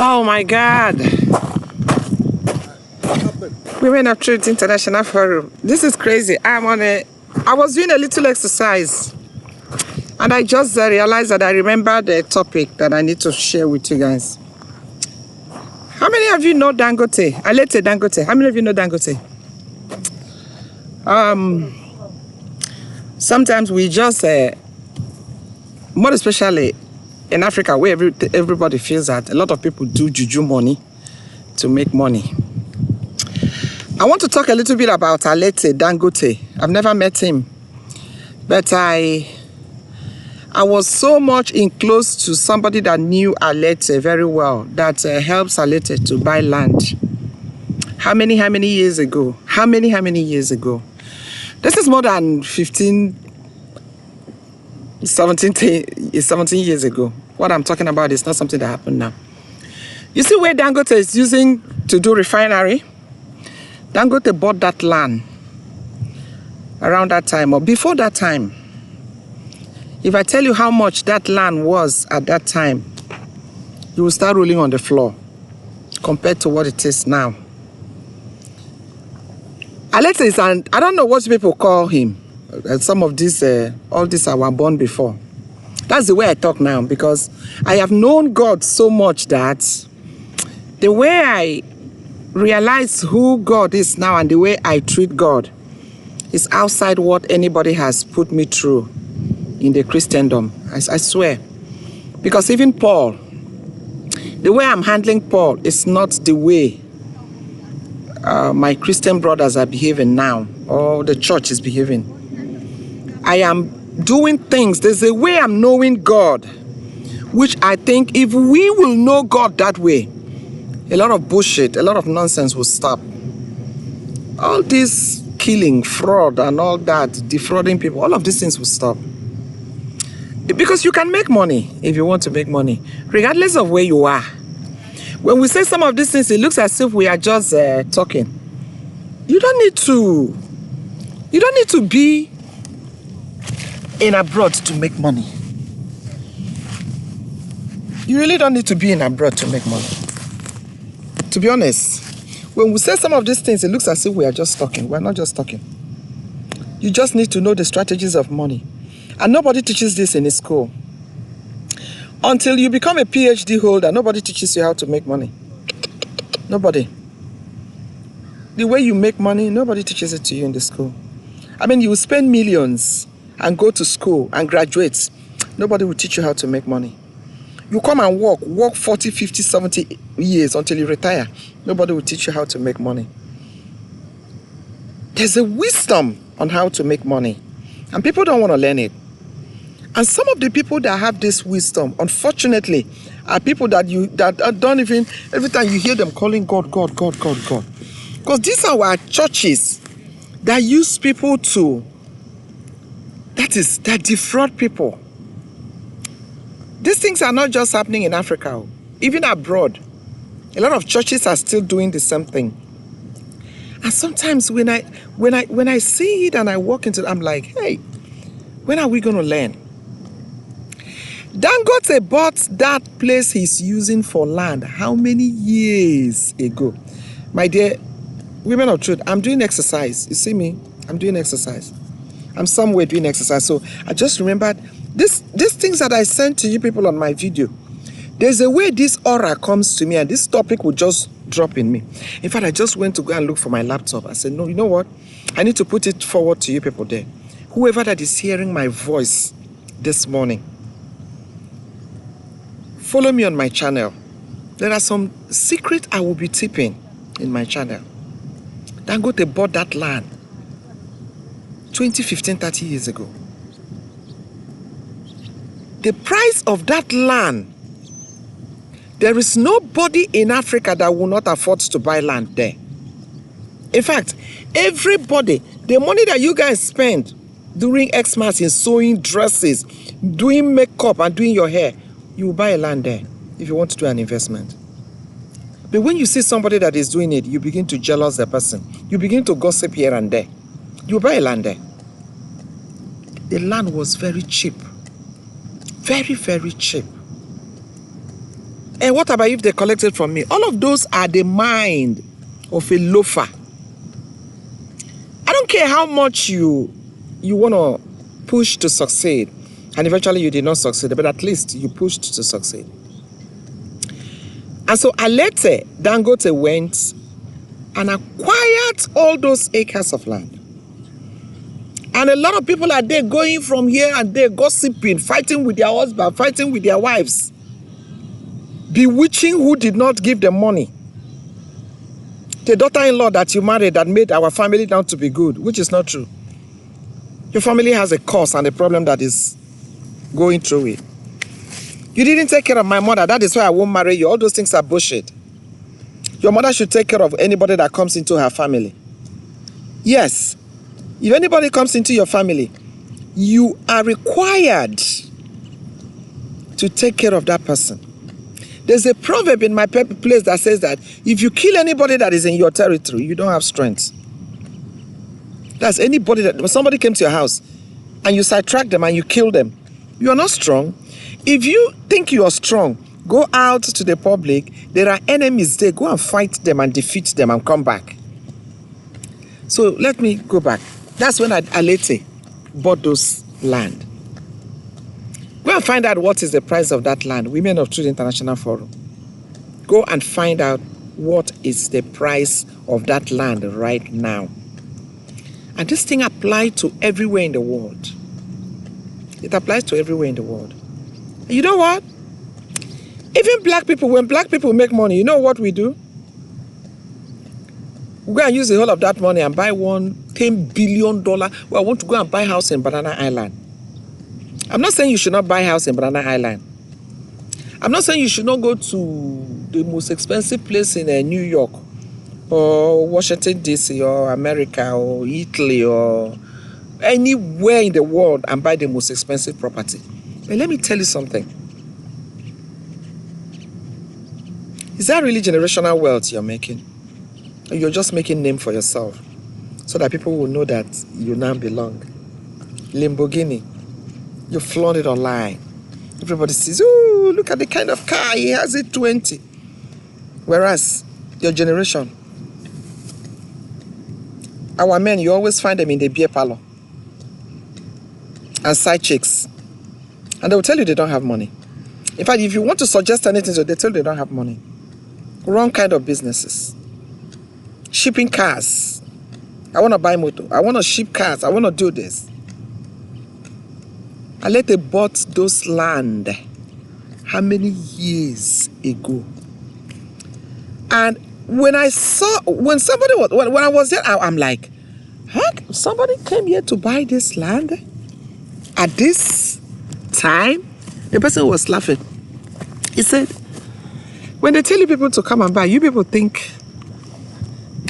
Oh my God. Women of Truth International Forum. This is crazy. I was doing a little exercise and I just realized that I remembered the topic that I need to share with you guys. How many of you know Dangote? Alete Dangote. How many of you know Dangote? Sometimes we just, more especially in Africa, where everybody feels that a lot of people do juju money to make money. I want to talk a little bit about Alete Dangote. I've never met him, but I was so much in close to somebody that knew Alete very well, that helps Alete to buy land. How many years ago? How many years ago? This is more than 17 years ago. What I'm talking about is not something that happened now. You see where Dangote is using to do refinery? Dangote bought that land around that time or before that time. If I tell you how much that land was at that time, you will start rolling on the floor compared to what it is now. Alete is I don't know what people call him. Some of these, all these were born before. That's the way I talk now, because I have known God so much that the way I realize who God is now and the way I treat God is outside what anybody has put me through in the Christendom. I swear. Because even Paul, the way I'm handling Paul is not the way my Christian brothers are behaving now, or the church is behaving. I am doing things. There's a way I'm knowing God, which I think if we will know God that way, a lot of bullshit, a lot of nonsense will stop. All this killing, fraud, and all that, defrauding people, all of these things will stop. Because you can make money if you want to make money, regardless of where you are. When we say some of these things, it looks as if we are just talking. You don't need to be in abroad to make money. You really don't need to be in abroad to make money. To be honest, when we say some of these things, it looks as if we are just talking. We're not just talking. You just need to know the strategies of money. And nobody teaches this in a school. Until you become a PhD holder, nobody teaches you how to make money. Nobody. The way you make money, nobody teaches it to you in the school. I mean, you will spend millions and go to school and graduate. Nobody will teach you how to make money. You come and work 40, 50, 70 years until you retire. Nobody will teach you how to make money. There's a wisdom on how to make money, and people don't want to learn it. And some of the people that have this wisdom, unfortunately, are people that don't even, every time you hear them calling God, God, God, God, God. Because these are our churches that use people to, that defraud people. These things are not just happening in Africa, even abroad. A lot of churches are still doing the same thing. And sometimes when I see it and I walk into it, I'm like, hey, when are we going to learn? Dangote bought that place he's using for land how many years ago? My dear women of truth, I'm doing exercise. You see me? I'm doing exercise. I'm somewhere doing exercise. So I just remembered these things that I sent to you people on my video. There's a way this aura comes to me and this topic will just drop in me. In fact, I just went to go and look for my laptop. I said, no, you know what? I need to put it forward to you people there. Whoever that is hearing my voice this morning, follow me on my channel. There are some secrets I will be tipping in my channel. Dangote bought that land 15, 30 years ago. The price of that land, there is nobody in Africa that will not afford to buy land there. In fact, everybody, the money that you guys spend during Xmas in sewing dresses, doing makeup and doing your hair, you will buy a land there if you want to do an investment. But when you see somebody that is doing it, you begin to jealous the person. You begin to gossip here and there. You buy a land there. The land was very cheap. Very, very cheap. And what about if they collected from me? All of those are the mind of a loafer. I don't care how much you want to push to succeed, and eventually you did not succeed, but at least you pushed to succeed. And so Alete Dangote went and acquired all those acres of land. And a lot of people are there going from here and there, gossiping, fighting with their husband, fighting with their wives, bewitching who did not give them money. The daughter-in-law that you married that made our family down to be good, which is not true. Your family has a cause and a problem that is going through it. You didn't take care of my mother, that is why I won't marry you. All those things are bullshit. Your mother should take care of anybody that comes into her family. Yes, if anybody comes into your family, you are required to take care of that person. There's a proverb in my place that says that if you kill anybody that is in your territory, you don't have strength. That's anybody that, when somebody came to your house and you sidetrack them and you kill them, you are not strong. If you think you are strong, go out to the public. There are enemies there. Go and fight them and defeat them and come back. So let me go back. That's when Alete bought those land. Go and find out what is the price of that land. Women of Truth International Forum. Go and find out what is the price of that land right now. And this thing applies to everywhere in the world. It applies to everywhere in the world. And you know what? Even black people, when black people make money, you know what we do? We go and use the whole of that money and buy $10 billion. Well, I want to go and buy a house in Banana Island. I'm not saying you should not buy a house in Banana Island. I'm not saying you should not go to the most expensive place in New York or Washington, D.C. or America or Italy or anywhere in the world and buy the most expensive property. But let me tell you something. Is that really generational wealth you're making? Or you're just making name for yourself so that people will know that you now belong? Lamborghini. You flaunt it online. Everybody says, oh, look at the kind of car he has, it 20. Whereas your generation, our men, you always find them in the beer parlor and side chicks. And they will tell you they don't have money. In fact, if you want to suggest anything, so they tell you they don't have money. Wrong kind of businesses. Shipping cars. I want to buy motor. I want to ship cars. I want to do this. Alete bought those land how many years ago? And when I was there, I'm like, heck, somebody came here to buy this land at this time? The person was laughing. He said, when they tell you people to come and buy, you people think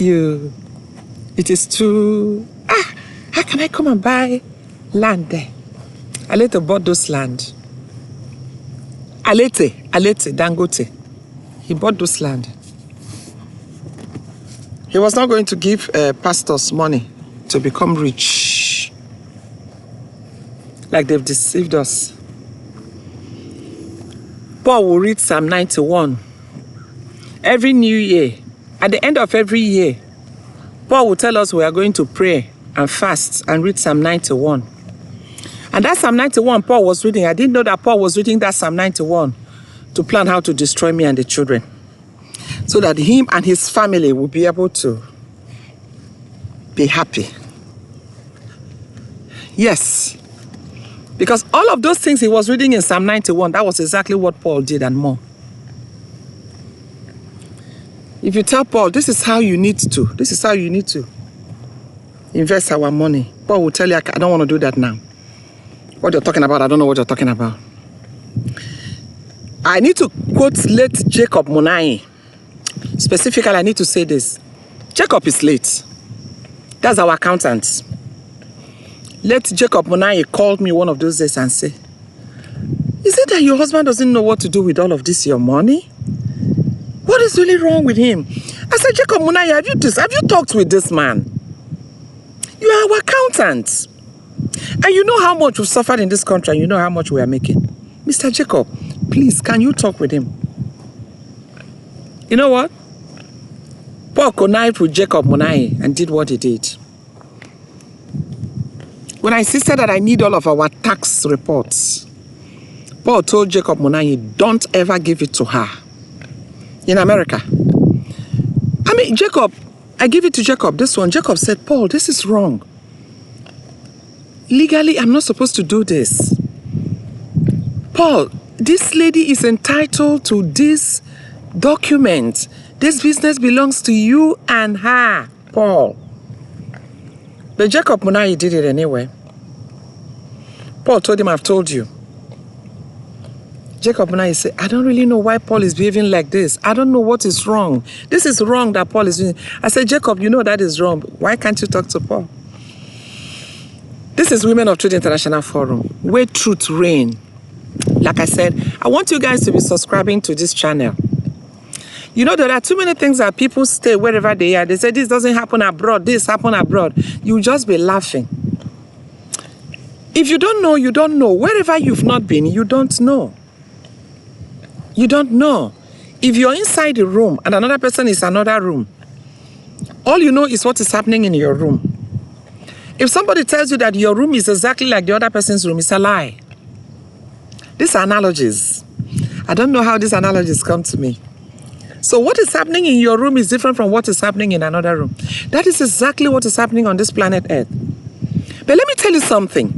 it is too, how can I come and buy land there? Alete bought those land. Alete Dangote. He bought those land. He was not going to give pastors money to become rich. Like they've deceived us. Paul will read Psalm 91. Every new year, at the end of every year, Paul will tell us we are going to pray and fast and read Psalm 91. And that Psalm 91 Paul was reading, I didn't know that Paul was reading that Psalm 91 to plan how to destroy me and the children. So that him and his family will be able to be happy. Yes. Because all of those things he was reading in Psalm 91, that was exactly what Paul did and more. If you tell Paul, this is how you need to invest our money, Paul will tell you, I don't want to do that now. What you're talking about, I don't know what you're talking about. I need to quote late Jacob Munai. Specifically, I need to say this. Jacob is late. That's our accountant. Late Jacob Munai called me one of those days and said, is it that your husband doesn't know what to do with all of this, your money? What is really wrong with him? I said, Jacob Munai, have you talked with this man? You are our accountant. And you know how much we've suffered in this country. And you know how much we are making. Mr. Jacob, please, can you talk with him? You know what? Paul connived with Jacob Monai and did what he did. When I insisted that I need all of our tax reports, Paul told Jacob Monai, don't ever give it to her. In America. I mean, Jacob, I give it to Jacob, this one. Jacob said, Paul, this is wrong. Legally, I'm not supposed to do this. Paul, this lady is entitled to this document. This business belongs to you and her, Paul. But Jacob Monai did it anyway. Paul told him, I've told you. Jacob Monai said, I don't really know why Paul is behaving like this. I don't know what is wrong. This is wrong that Paul is doing. I said, Jacob, you know that is wrong. Why can't you talk to Paul? This is Women of Truth International Forum, where truth reign. Like I said, I want you guys to be subscribing to this channel. You know, there are too many things that people stay wherever they are. They say, this doesn't happen abroad, this happen abroad. You just be laughing. If you don't know, you don't know. Wherever you've not been, you don't know. You don't know. If you're inside a room and another person is another room, all you know is what is happening in your room. If somebody tells you that your room is exactly like the other person's room, it's a lie. These are analogies. I don't know how these analogies come to me. So what is happening in your room is different from what is happening in another room. That is exactly what is happening on this planet Earth. But let me tell you something.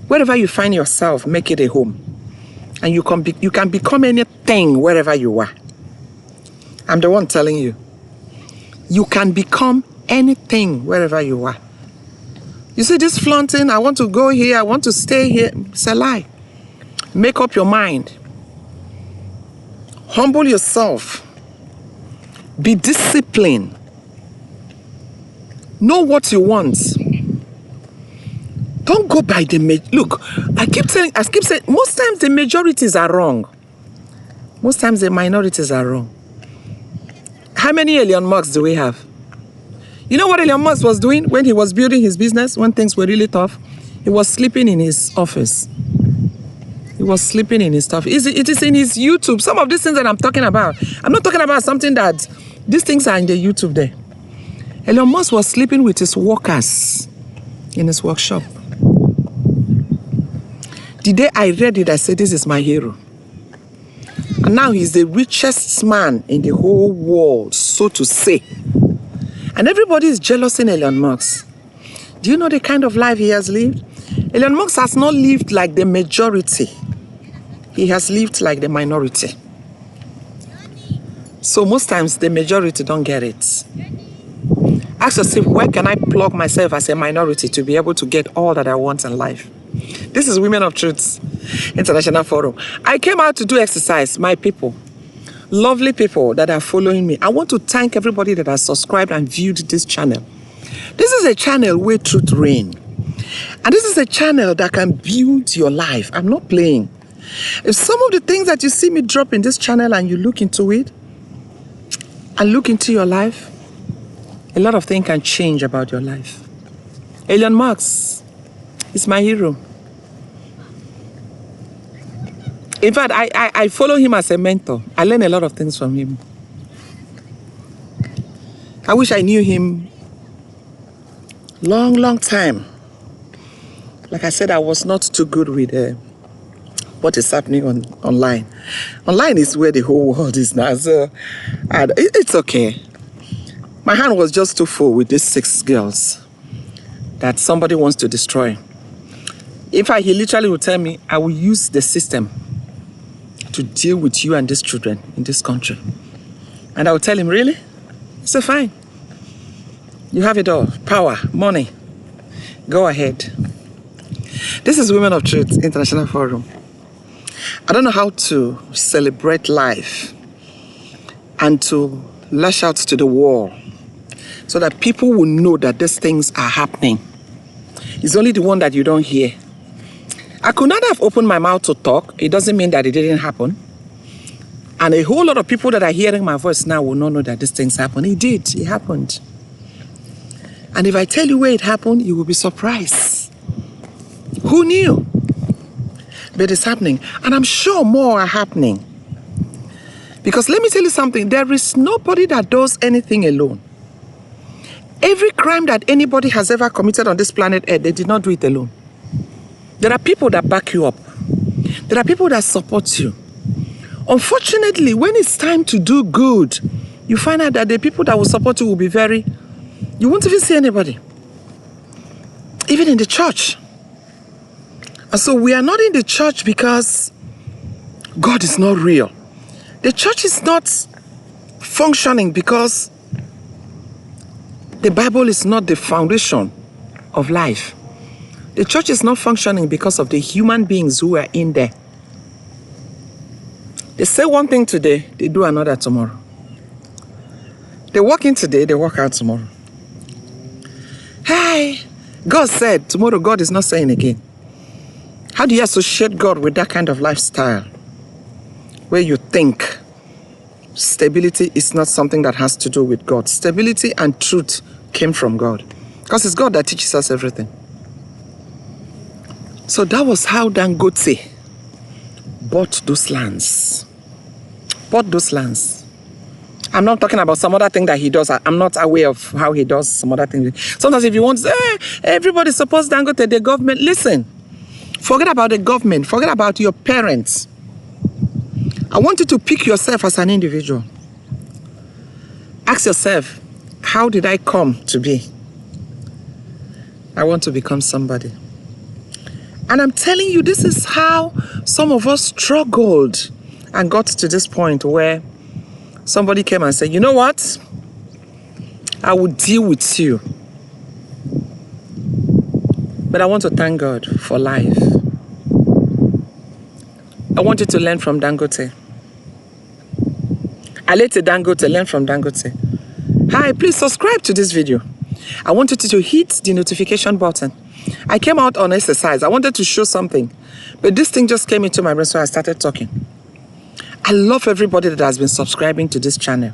Wherever you find yourself, make it a home. And you can become anything wherever you are. I'm the one telling you. You can become anything wherever you are. You see this flaunting, I want to go here, I want to stay here. It's a lie. Make up your mind. Humble yourself. Be disciplined. Know what you want. Don't go by the look. I keep saying, most times the majorities are wrong. Most times the minorities are wrong. How many Elon Musk do we have? You know what Elon Musk was doing when he was building his business, when things were really tough? He was sleeping in his office. He was sleeping in his stuff. It is in his YouTube. Some of these things that I'm talking about, I'm not talking about something that, these things are in the YouTube there. Elon Musk was sleeping with his workers in his workshop. The day I read it, I said, this is my hero. And now he's the richest man in the whole world, so to say. And everybody is jealous in Elon Musk. Do you know the kind of life he has lived? Elon Musk has not lived like the majority. He has lived like the minority. So most times the majority don't get it. Ask yourself, where can I plug myself as a minority to be able to get all that I want in life? This is Women of Truth International Forum. I came out to do exercise, my people. Lovely people that are following me. I want to thank everybody that has subscribed and viewed this channel. This is a channel where truth reigns. And this is a channel that can build your life. I'm not playing. If some of the things that you see me drop in this channel and you look into it, and look into your life, a lot of things can change about your life. Elon Musk is my hero. In fact, I follow him as a mentor. I learn a lot of things from him. I wish I knew him long time. Like I said, I was not too good with what is happening online. Online is where the whole world is now. So it's okay. My hand was just too full with these 6 girls that somebody wants to destroy. In fact, he literally would tell me, I will use the system to deal with you and these children in this country. And I would tell him, really? He said, fine. You have it all. Power, money. Go ahead. This is Women of Truth International Forum. I don't know how to celebrate life and to lash out to the wall so that people will know that these things are happening. It's only the one that you don't hear. I could not have opened my mouth to talk. It doesn't mean that it didn't happen. And a whole lot of people that are hearing my voice now will not know that these things happen. It did. It happened. And if I tell you where it happened, you will be surprised. Who knew? But it's happening. And I'm sure more are happening. Because let me tell you something, there is nobody that does anything alone. Every crime that anybody has ever committed on this planet Earth, they did not do it alone. There are people that back you up. There are people that support you. Unfortunately, when it's time to do good, you find out that the people that will support you will be you won't even see anybody. Even in the church. And so we are not in the church because God is not real. The church is not functioning because the Bible is not the foundation of life. The church is not functioning because of the human beings who are in there. They say one thing today, they do another tomorrow. They walk in today, they walk out tomorrow. Hey, God said, tomorrow God is not saying again. How do you associate God with that kind of lifestyle? Where you think stability is not something that has to do with God. Stability and truth came from God. Because it's God that teaches us everything. So that was how Dangote bought those lands. Bought those lands. I'm not talking about some other thing that he does. I'm not aware of how he does some other things. Sometimes if you want to say, hey, everybody supports Dangote, the government, listen. Forget about the government. Forget about your parents. I want you to pick yourself as an individual. Ask yourself, how did I come to be? I want to become somebody. And I'm telling you, this is how some of us struggled and got to this point where somebody came and said, you know what? I will deal with you. But I want to thank God for life. I want you to learn from Dangote. Alete Dangote, learn from Dangote. Hi, please subscribe to this video. I want you to hit the notification button. I came out on exercise. I wanted to show something. But this thing just came into my brain, so I started talking. I love everybody that has been subscribing to this channel.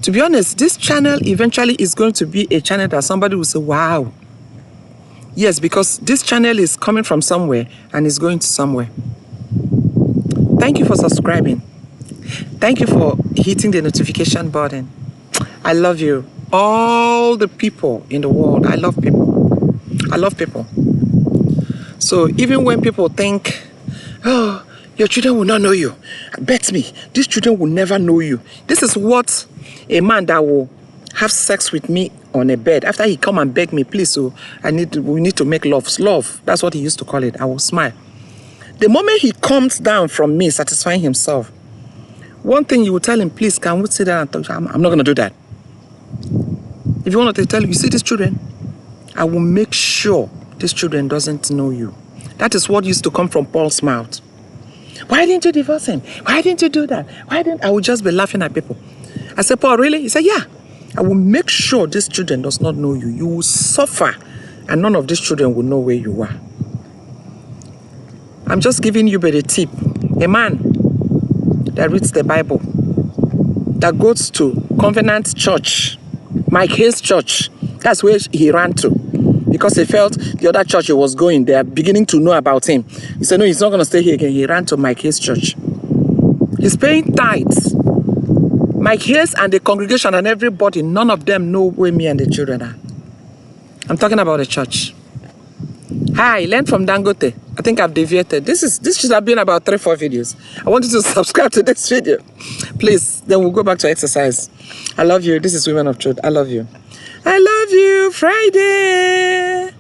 To be honest, this channel eventually is going to be a channel that somebody will say, wow. Yes, because this channel is coming from somewhere and is going to somewhere. Thank you for subscribing. Thank you for hitting the notification button. I love you. All the people in the world. I love people. I love people. So even when people think, oh, your children will not know you. Bet me, these children will never know you. This is what a man that will have sex with me on a bed, after he come and beg me, please, so we need to make love. Love, that's what he used to call it. I will smile. The moment he comes down from me, satisfying himself, one thing you will tell him, please, can we sit down and talk? I'm not going to do that. If you want to tell him, you see these children, I will make sure this children doesn't know you. That is what used to come from Paul's mouth. Why didn't you divorce him? Why didn't you do that? Why didn't I would just be laughing at people. I said, Paul, really? He said, yeah. I will make sure this children does not know you. You will suffer, and none of these children will know where you are. I'm just giving you a tip. A man that reads the Bible, that goes to Covenant Church, Mike Hayes Church, that's where he ran to. Because he felt the other church he was going, they are beginning to know about him. He said, no, he's not going to stay here again. He ran to Mike Hayes Church. He's paying tithes. Mike Hayes and the congregation and everybody, none of them know where me and the children are. I'm talking about the church. Hi, learn from Dangote. I think I've deviated. This should have been about 3-4 videos. I want you to subscribe to this video. Please, then we'll go back to exercise. I love you. This is Women of Truth. I love you. I love you. Friday.